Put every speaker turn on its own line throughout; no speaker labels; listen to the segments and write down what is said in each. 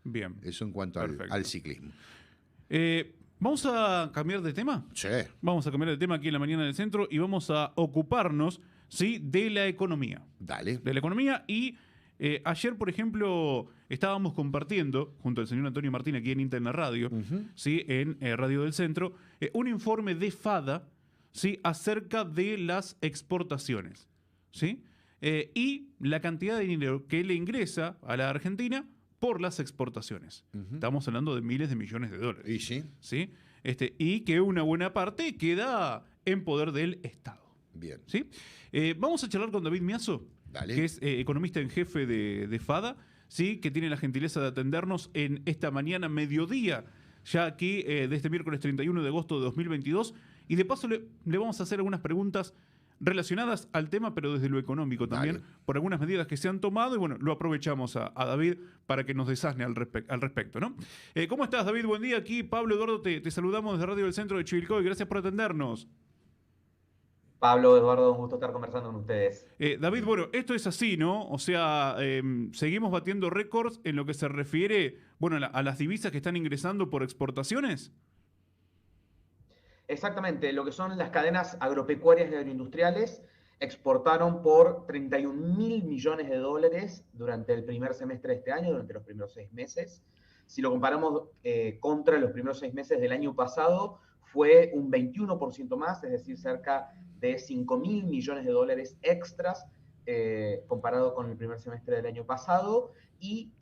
Bien.
Eso en cuanto al ciclismo.
¿Vamos a cambiar de tema?
Sí.
Vamos a cambiar de tema aquí en la mañana del centro y vamos a ocuparnos, ¿sí?, de la economía.
Dale.
De la economía y ayer, por ejemplo, estábamos compartiendo, junto al señor Antonio Martín aquí en Internet Radio, ¿sí?, en Radio del Centro, un informe de FADA, ¿sí?, acerca de las exportaciones, ¿sí? Y la cantidad de dinero que le ingresa a la Argentina por las exportaciones. Estamos hablando de miles de millones de dólares.
¿Y sí?
¿Sí? Y que una buena parte queda en poder del Estado.
Bien.
¿Sí? Vamos a charlar con David Miazo,
Dale.
que es economista en jefe de FADA, ¿sí?, que tiene la gentileza de atendernos en esta mañana mediodía, ya aquí de este miércoles 31 de agosto de 2022. Y de paso le vamos a hacer algunas preguntas relacionadas al tema, pero desde lo económico también,
Dale.
por algunas medidas que se han tomado. Y bueno, lo aprovechamos a David para que nos desasne al respecto, ¿no? ¿Cómo estás, David? Buen día. Aquí Pablo Eduardo, te saludamos desde Radio del Centro de Chivilcoy. Gracias por atendernos.
Pablo, Eduardo, un gusto estar conversando con ustedes.
David, bueno, esto es así, ¿no? O sea, seguimos batiendo récords en lo que se refiere, bueno, a las divisas que están ingresando por exportaciones.
Exactamente, lo que son las cadenas agropecuarias y agroindustriales exportaron por 31.000 millones de dólares durante el primer semestre de este año, durante los primeros 6 meses. Si lo comparamos contra los primeros 6 meses del año pasado, fue un 21% más, es decir, cerca de 5.000 millones de dólares extras comparado con el primer semestre del año pasado, y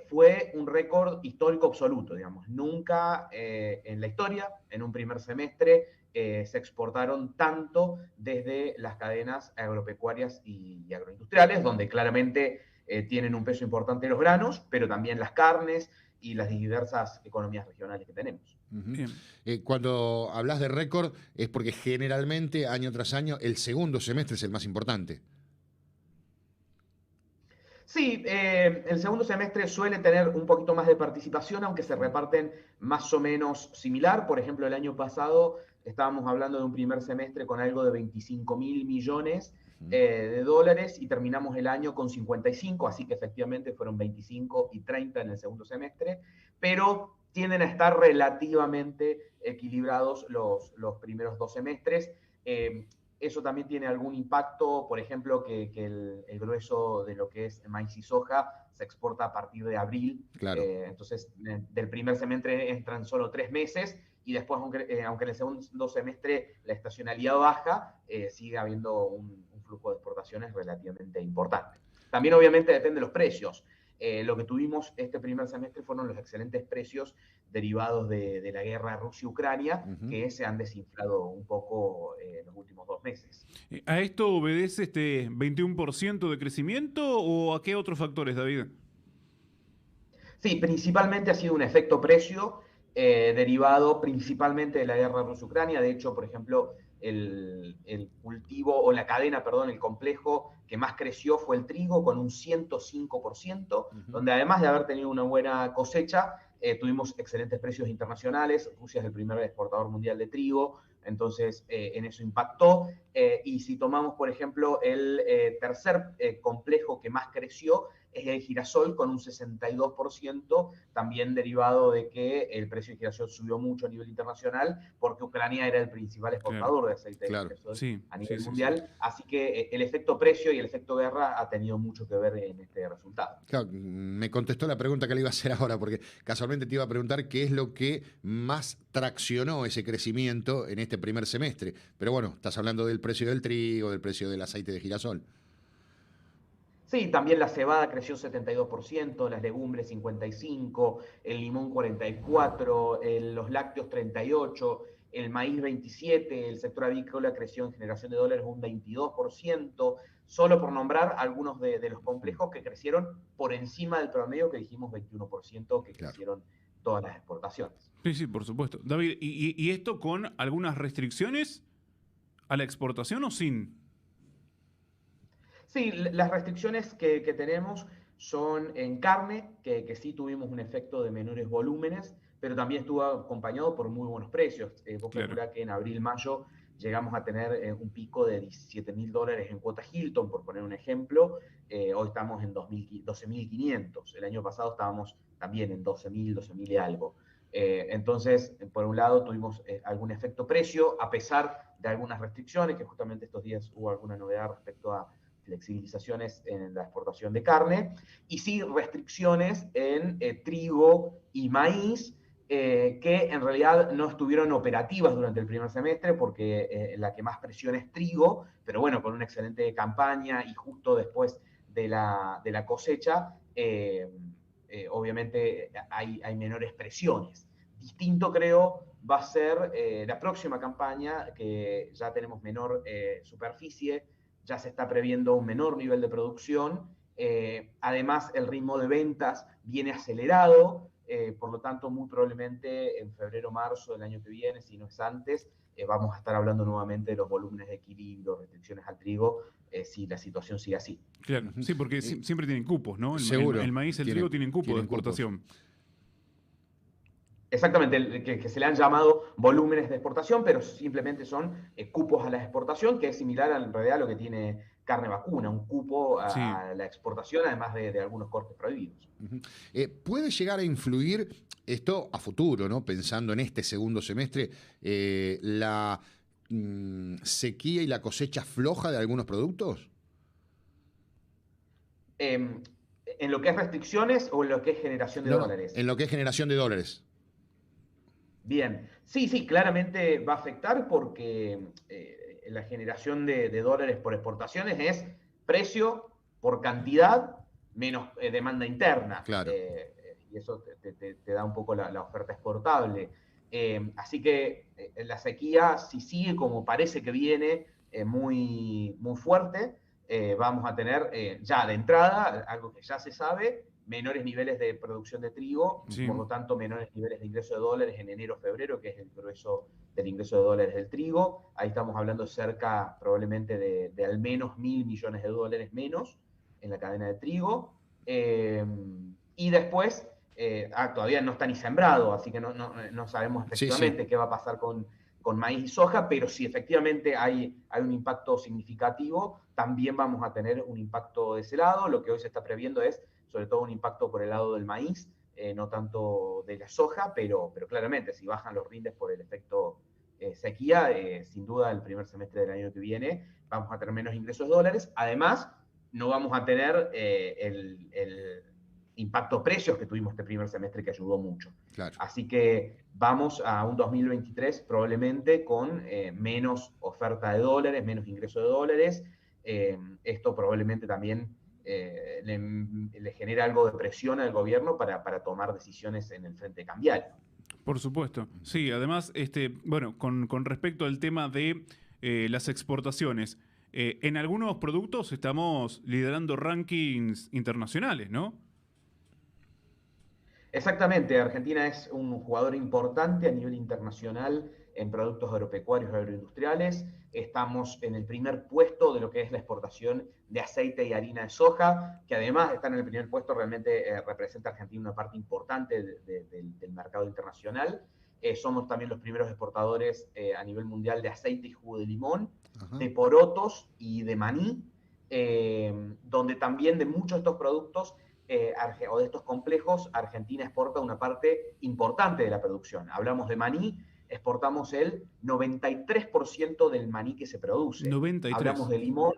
fue un récord histórico absoluto, digamos. Nunca en la historia, en un primer semestre, se exportaron tanto desde las cadenas agropecuarias y agroindustriales, donde claramente tienen un peso importante los granos, pero también las carnes y las diversas economías regionales que tenemos.
Cuando hablas de récord es porque generalmente, año tras año, el segundo semestre es el más importante.
Sí, el segundo semestre suele tener un poquito más de participación, aunque se reparten más o menos similar. Por ejemplo, el año pasado estábamos hablando de un primer semestre con algo de 25.000 millones de dólares y terminamos el año con 55, así que efectivamente fueron 25 y 30 en el segundo semestre, pero tienden a estar relativamente equilibrados los primeros 2 semestres. Eso también tiene algún impacto, por ejemplo, que el grueso de lo que es maíz y soja se exporta a partir de abril.
Claro.
Entonces, del primer semestre entran solo 3 meses y después, aunque en el segundo semestre la estacionalidad baja, sigue habiendo un flujo de exportaciones relativamente importante. También, obviamente, depende de los precios. Lo que tuvimos este primer semestre fueron los excelentes precios derivados de la guerra Rusia-Ucrania, que se han desinflado un poco en los últimos 2 meses.
¿A esto obedece este 21% de crecimiento o a qué otros factores, David?
Sí, principalmente ha sido un efecto precio derivado principalmente de la guerra Rusia-Ucrania. De hecho, por ejemplo, el cultivo, o la cadena, perdón, el complejo que más creció fue el trigo, con un 105%, donde además de haber tenido una buena cosecha, tuvimos excelentes precios internacionales. Rusia es el primer exportador mundial de trigo, entonces en eso impactó. Y si tomamos, por ejemplo, el tercer complejo que más creció, es el girasol, con un 62%, también derivado de que el precio del girasol subió mucho a nivel internacional, porque Ucrania era el principal exportador de aceite de girasol a nivel mundial. Así que el efecto precio y el efecto guerra ha tenido mucho que ver en este resultado.
Claro, me contestó la pregunta que le iba a hacer ahora, porque casualmente te iba a preguntar qué es lo que más traccionó ese crecimiento en este primer semestre. Pero bueno, estás hablando del precio del trigo, del precio del aceite de girasol.
Sí, también la cebada creció 72%, las legumbres 55%, el limón 44%, los lácteos 38%, el maíz 27%, el sector avícola creció en generación de dólares un 22%, solo por nombrar algunos de los complejos que crecieron por encima del promedio, que dijimos 21%, que crecieron todas las exportaciones.
Sí, sí, por supuesto. David, ¿y esto con algunas restricciones a la exportación o sin?
Sí, las restricciones que tenemos son en carne, que sí tuvimos un efecto de menores volúmenes, pero también estuvo acompañado por muy buenos precios. Vos calculás que en abril-mayo llegamos a tener un pico de $17.000 en cuota Hilton, por poner un ejemplo. Hoy estamos en 12.500. El año pasado estábamos también en 12.000 y algo. Entonces, por un lado, tuvimos algún efecto precio, a pesar de algunas restricciones, que justamente estos días hubo alguna novedad respecto a flexibilizaciones en la exportación de carne, y sí restricciones en trigo y maíz, que en realidad no estuvieron operativas durante el primer semestre, porque la que más presiona es trigo, pero bueno, con una excelente campaña y justo después de la cosecha, obviamente hay menores presiones. Distinto, creo, va a ser la próxima campaña, que ya tenemos menor superficie, ya se está previendo un menor nivel de producción. Además, el ritmo de ventas viene acelerado, por lo tanto, muy probablemente en febrero o marzo del año que viene, si no es antes, vamos a estar hablando nuevamente de los volúmenes de equilibrio, restricciones al trigo, si la situación sigue así.
Claro, sí, porque siempre tienen cupos, ¿no?
Seguro.
El maíz, el trigo tienen cupo de exportación.
Exactamente, que se le han llamado volúmenes de exportación, pero simplemente son cupos a la exportación, que es similar en realidad a lo que tiene carne vacuna, un cupo a la exportación, además de algunos cortes prohibidos.
¿Puede llegar a influir esto a futuro, ¿no? Pensando en este segundo semestre, la sequía y la cosecha floja de algunos productos?
¿En lo que es restricciones o en lo que es generación de dólares?
En lo que es generación de dólares.
Bien, sí, claramente va a afectar, porque la generación de dólares por exportaciones es precio por cantidad menos demanda interna.
Claro.
Y eso te da un poco la oferta exportable. Así que la sequía, si sigue como parece que viene, muy fuerte, vamos a tener ya de entrada, algo que ya se sabe, menores niveles de producción de trigo, por lo tanto menores niveles de ingreso de dólares en enero, febrero, que es el grueso del ingreso de dólares del trigo. Ahí estamos hablando cerca probablemente de al menos 1.000 millones de dólares menos en la cadena de trigo. Y después, todavía no está ni sembrado, así que no sabemos efectivamente qué va a pasar con maíz y soja, pero si efectivamente hay un impacto significativo, también vamos a tener un impacto de ese lado. Lo que hoy se está previendo es sobre todo un impacto por el lado del maíz, no tanto de la soja, pero claramente si bajan los rindes por el efecto sequía, sin duda el primer semestre del año que viene vamos a tener menos ingresos de dólares. Además, no vamos a tener el impacto precios que tuvimos este primer semestre, que ayudó mucho.
Claro.
Así que vamos a un 2023 probablemente con menos oferta de dólares, menos ingreso de dólares. Esto probablemente también le genera algo de presión al gobierno para tomar decisiones en el frente cambiario.
Por supuesto. Sí, además, bueno, con respecto al tema de las exportaciones, en algunos productos estamos liderando rankings internacionales, ¿no?
Exactamente, Argentina es un jugador importante a nivel internacional en productos agropecuarios y agroindustriales. Estamos en el primer puesto de lo que es la exportación de aceite y harina de soja, que además de estar en el primer puesto, realmente representa a Argentina una parte importante del mercado internacional. Somos también los primeros exportadores a nivel mundial de aceite y jugo de limón, de porotos y de maní, donde también de muchos de estos productos o de estos complejos, Argentina exporta una parte importante de la producción. Hablamos de maní, exportamos el 93% del maní que se produce.
93.
Hablamos de limón,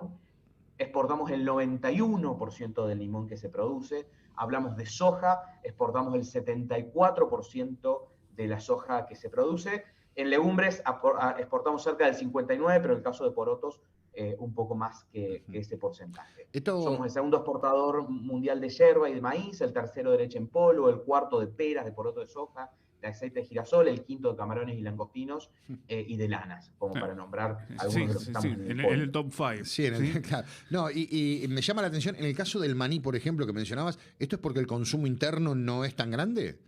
exportamos el 91% del limón que se produce. Hablamos de soja, exportamos el 74% de la soja que se produce. En legumbres exportamos cerca del 59%, pero en el caso de porotos un poco más que ese porcentaje. Somos el segundo exportador mundial de yerba y de maíz, el tercero de leche en polvo, el cuarto de peras, de poroto de soja, de aceite de girasol, el quinto de camarones y langostinos y de lanas, como para nombrar algunos de los que estamos
en el top 5.
Sí, claro. No, y me llama la atención, en el caso del maní, por ejemplo, que mencionabas, ¿esto es porque el consumo interno no es tan grande?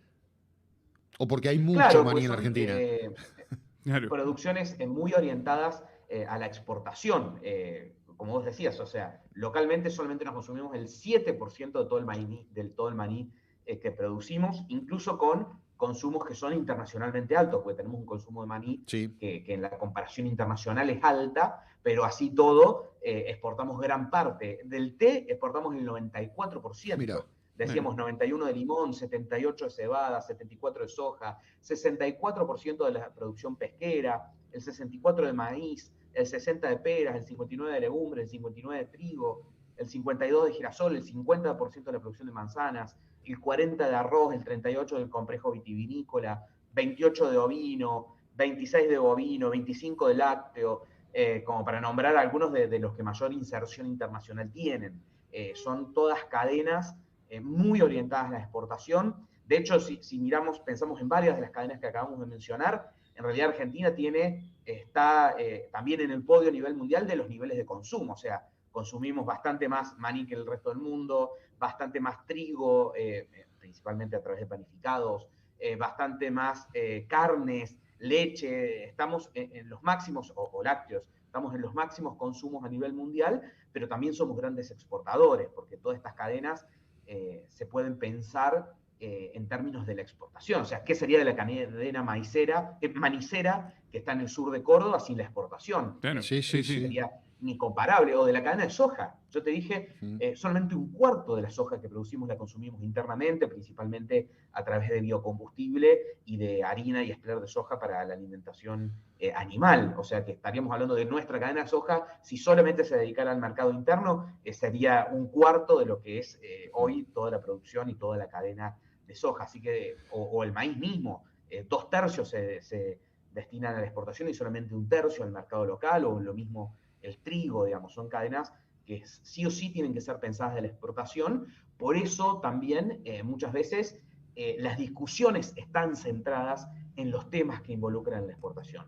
¿O porque hay mucho maní en la Argentina?
Producciones muy orientadas a la exportación, como vos decías, o sea, localmente solamente nos consumimos el 7% de todo el maní que producimos, incluso con consumos que son internacionalmente altos, porque tenemos un consumo de maní que en la comparación internacional es alta, pero así todo exportamos gran parte. Del té exportamos el 94%. Mirá. Decíamos 91 de limón, 78 de cebada, 74 de soja, 64% de la producción pesquera, el 64 de maíz, el 60 de peras, el 59 de legumbres, el 59 de trigo, el 52 de girasol, el 50% de la producción de manzanas, el 40 de arroz, el 38 del complejo vitivinícola, 28 de ovino, 26 de bovino, 25 de lácteo, como para nombrar algunos de los que mayor inserción internacional tienen. Son todas cadenas muy orientadas a la exportación. De hecho, si miramos, pensamos en varias de las cadenas que acabamos de mencionar, en realidad Argentina está también en el podio a nivel mundial de los niveles de consumo. O sea, consumimos bastante más maní que el resto del mundo, bastante más trigo, principalmente a través de panificados, bastante más carnes, leche. Estamos en los máximos, o lácteos, estamos en los máximos consumos a nivel mundial, pero también somos grandes exportadores, porque todas estas cadenas se pueden pensar en términos de la exportación. O sea, ¿qué sería de la cadena manicera que está en el sur de Córdoba sin la exportación?
Claro.
Sí.
Sería ni comparable. O de la cadena de soja. Yo te dije, solamente un cuarto de la soja que producimos la consumimos internamente, principalmente a través de biocombustible y de harina y espler de soja para la alimentación animal. O sea que estaríamos hablando de nuestra cadena de soja, si solamente se dedicara al mercado interno, sería un cuarto de lo que es hoy toda la producción y toda la cadena de soja. Así que, o el maíz mismo, 2/3 se destinan a la exportación y solamente 1/3 al mercado local, o lo mismo el trigo, digamos. Son cadenas que sí o sí tienen que ser pensadas de la exportación. Por eso también muchas veces las discusiones están centradas en los temas que involucran la exportación.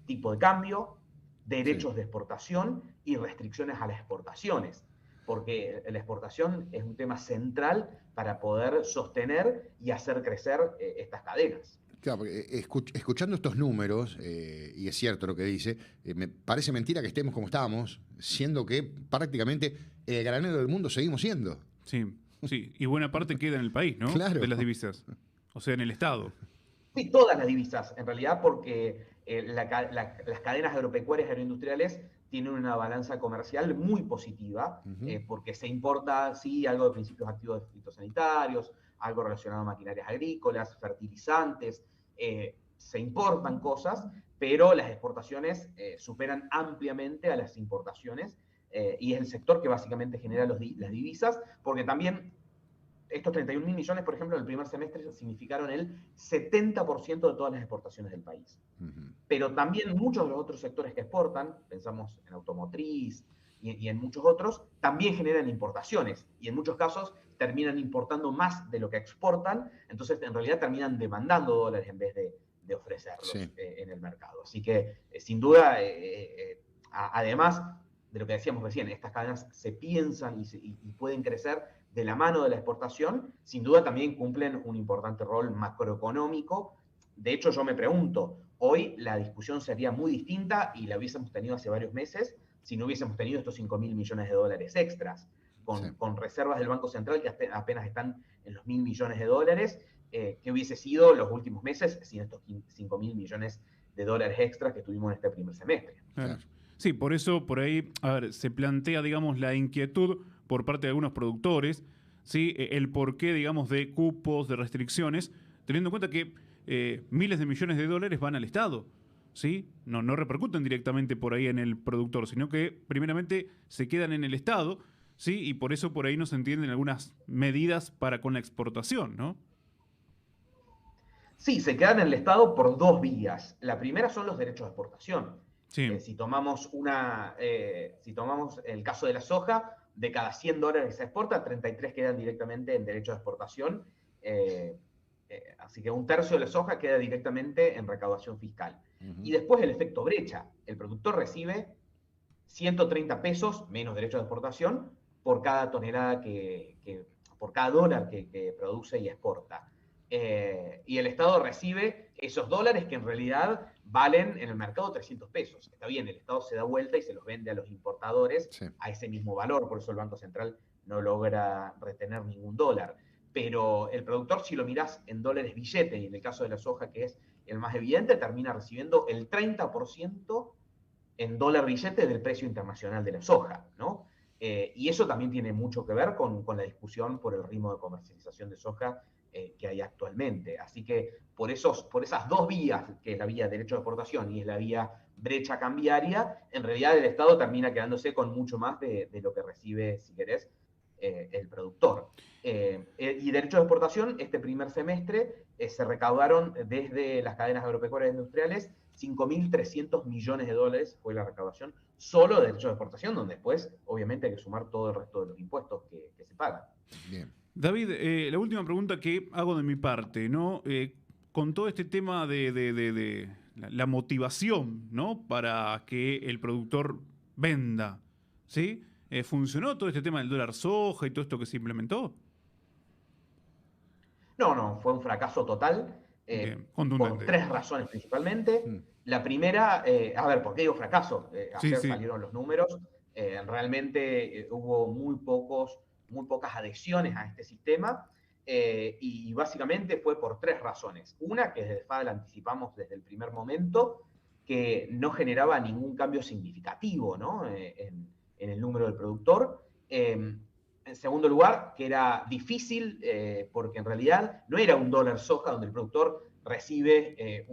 Tipo de cambio, derechos de exportación y restricciones a las exportaciones. Porque la exportación es un tema central para poder sostener y hacer crecer estas cadenas.
Claro, porque escuchando estos números, y es cierto lo que dice, me parece mentira que estemos como estábamos, siendo que prácticamente el granero del mundo seguimos siendo.
Sí, sí. Y buena parte queda en el país, ¿no?
Claro.
De las divisas. O sea, en el Estado.
Sí, todas las divisas, en realidad, porque las cadenas agropecuarias agroindustriales tienen una balanza comercial muy positiva, porque se importa, sí, algo de principios activos fitosanitarios, algo relacionado a maquinarias agrícolas, fertilizantes, se importan cosas, pero las exportaciones superan ampliamente a las importaciones, y es el sector que básicamente genera las divisas, porque también estos 31.000 millones, por ejemplo, en el primer semestre significaron el 70% de todas las exportaciones del país. Pero también muchos de los otros sectores que exportan, pensamos en automotriz y en muchos otros, también generan importaciones, y en muchos casos terminan importando más de lo que exportan. Entonces en realidad terminan demandando dólares en vez de ofrecerlos en el mercado. Así que sin duda, además de lo que decíamos recién, estas cadenas se piensan y pueden crecer de la mano de la exportación. Sin duda también cumplen un importante rol macroeconómico. De hecho, yo me pregunto, hoy la discusión sería muy distinta y la hubiésemos tenido hace varios meses si no hubiésemos tenido estos 5.000 millones de dólares extras, con reservas del Banco Central que apenas están en los 1.000 millones de dólares, que hubiese sido los últimos meses sin estos 5.000 millones de dólares extras que tuvimos en este primer semestre.
Claro. Sí, por eso por ahí, a ver, se plantea, digamos, la inquietud por parte de algunos productores, ¿sí? El porqué, digamos, de cupos, de restricciones, teniendo en cuenta que miles de millones de dólares van al Estado, ¿sí? No repercuten directamente por ahí en el productor, sino que primeramente se quedan en el Estado, ¿sí? Y por eso por ahí no se entienden algunas medidas para con la exportación, ¿no?
Sí, se quedan en el Estado por dos vías. La primera son los derechos de exportación.
Sí.
Si tomamos el caso de la soja, de cada 100 dólares que se exporta, 33 quedan directamente en derecho de exportación. Así que 1/3 de la soja queda directamente en recaudación fiscal. Y después el efecto brecha. El productor recibe 130 pesos menos derecho de exportación por cada tonelada por cada dólar que produce y exporta. Y el Estado recibe esos dólares que en realidad valen en el mercado 300 pesos. Está bien, el Estado se da vuelta y se los vende a los importadores a ese mismo valor, por eso el Banco Central no logra retener ningún dólar. Pero el productor, si lo mirás en dólares billete, y en el caso de la soja, que es el más evidente, termina recibiendo el 30% en dólar billete del precio internacional de la soja, ¿no? Y eso también tiene mucho que ver con la discusión por el ritmo de comercialización de soja que hay actualmente. Así que por esas dos vías, que es la vía derecho de exportación y es la vía brecha cambiaria, en realidad el Estado termina quedándose con mucho más de lo que recibe, si querés, el productor. Y derecho de exportación, este primer semestre se recaudaron desde las cadenas agropecuarias industriales 5.300 millones de dólares, fue la recaudación solo de derechos de exportación, donde después obviamente hay que sumar todo el resto de los impuestos que se pagan.
Bien.
David, la última pregunta que hago de mi parte, ¿no? Con todo este tema de la motivación, ¿no? Para que el productor venda, ¿sí? ¿Funcionó todo este tema del dólar soja y todo esto que se implementó?
No, fue un fracaso total,
Bien,
por
contundente.
3 razones principalmente.
Mm.
La primera, a ver, ¿por qué digo fracaso?
Sí,
Ayer
sí.
salieron los números, realmente hubo muy pocas adhesiones a este sistema, y básicamente fue por 3 razones. Una, que desde FADA la anticipamos desde el primer momento, que no generaba ningún cambio significativo, ¿no? En el número del productor. En segundo lugar, que era difícil, porque en realidad no era un dólar soja donde el productor recibe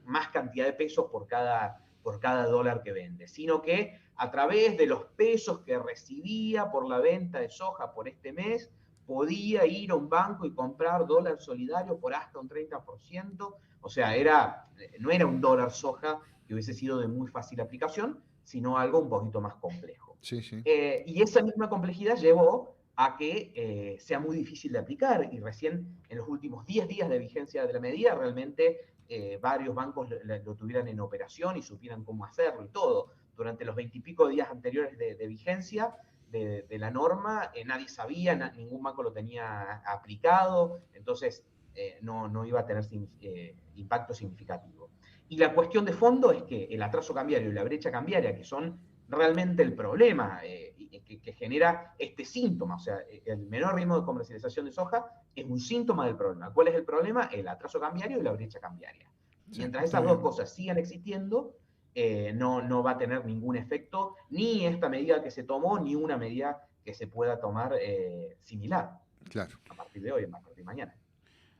más cantidad de pesos por cada dólar que vende, sino que a través de los pesos que recibía por la venta de soja por este mes, podía ir a un banco y comprar dólar solidario por hasta un 30%. O sea, no era un dólar soja que hubiese sido de muy fácil aplicación, sino algo un poquito más complejo.
Sí, sí.
Y esa misma complejidad llevó a que sea muy difícil de aplicar, y recién en los últimos 10 días de vigencia de la medida realmente varios bancos lo tuvieran en operación y supieran cómo hacerlo y todo. Durante los 20 y pico días anteriores de vigencia de la norma, nadie sabía, ningún banco lo tenía aplicado, entonces no iba a tener impacto significativo. Y la cuestión de fondo es que el atraso cambiario y la brecha cambiaria, que son realmente el problema que genera este síntoma, o sea, el menor ritmo de comercialización de soja es un síntoma del problema. ¿Cuál es el problema? El atraso cambiario y la brecha cambiaria.
Sí,
Mientras
está
esas dos
bien.
cosas sigan existiendo, no va a tener ningún efecto, ni esta medida que se tomó, ni una medida que se pueda tomar similar
Claro.
a partir de hoy, a partir de mañana.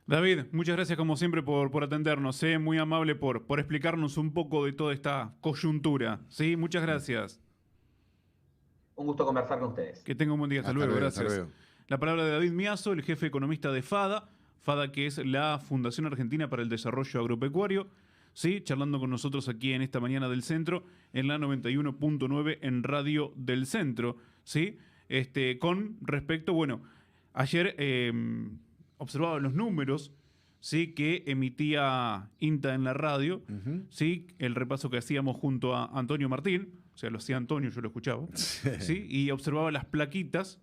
David, muchas gracias como siempre por atendernos, ¿eh? Muy amable por explicarnos un poco de toda esta coyuntura, ¿sí? Muchas gracias.
Un gusto conversar con ustedes.
Que tenga un buen día. Hasta
Hasta
luego,
luego, hasta
gracias.
luego.
La palabra de David Miazo, el jefe economista de FADA. FADA, que es la Fundación Argentina para el Desarrollo Agropecuario, ¿sí? Charlando con nosotros aquí en esta mañana del centro, en la 91.9 en Radio del Centro, ¿sí? Con respecto, bueno, ayer observaba los números, ¿sí? Que emitía INTA en la radio, ¿sí? El repaso que hacíamos junto a Antonio Martín, o sea, lo hacía Antonio, yo lo escuchaba, ¿sí? Y observaba las plaquitas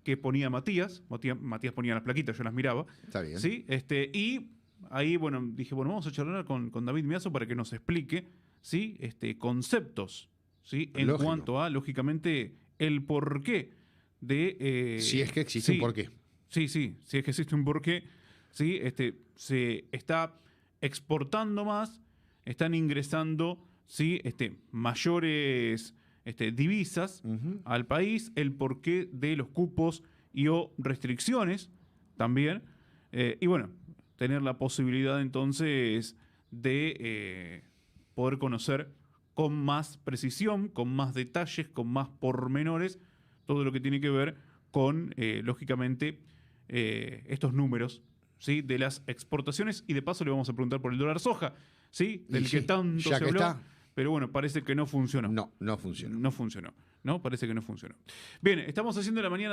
que ponía Matías. Matías ponía las plaquitas, yo las miraba.
Está bien.
¿Sí? Y ahí, bueno, dije, bueno, vamos a charlar con David Miazo para que nos explique, ¿sí? Conceptos, ¿sí? En
Lógico.
cuanto a, lógicamente, el porqué de...
Si es que existe un porqué.
Sí, si es que existe un porqué, ¿sí? Se está exportando más, están ingresando, ¿sí? Mayores divisas al país, el porqué de los cupos y o restricciones también, y bueno, tener la posibilidad entonces de poder conocer con más precisión, con más detalles, con más pormenores, todo lo que tiene que ver con, lógicamente, estos números, ¿sí? De las exportaciones, y de paso le vamos a preguntar por el dólar soja, ¿sí? Del que tanto
ya
se
que
habló.
está.
Pero bueno, parece que no funcionó.
No funcionó.
No funcionó. ¿No? Parece que no funcionó. Bien, estamos haciendo la mañana.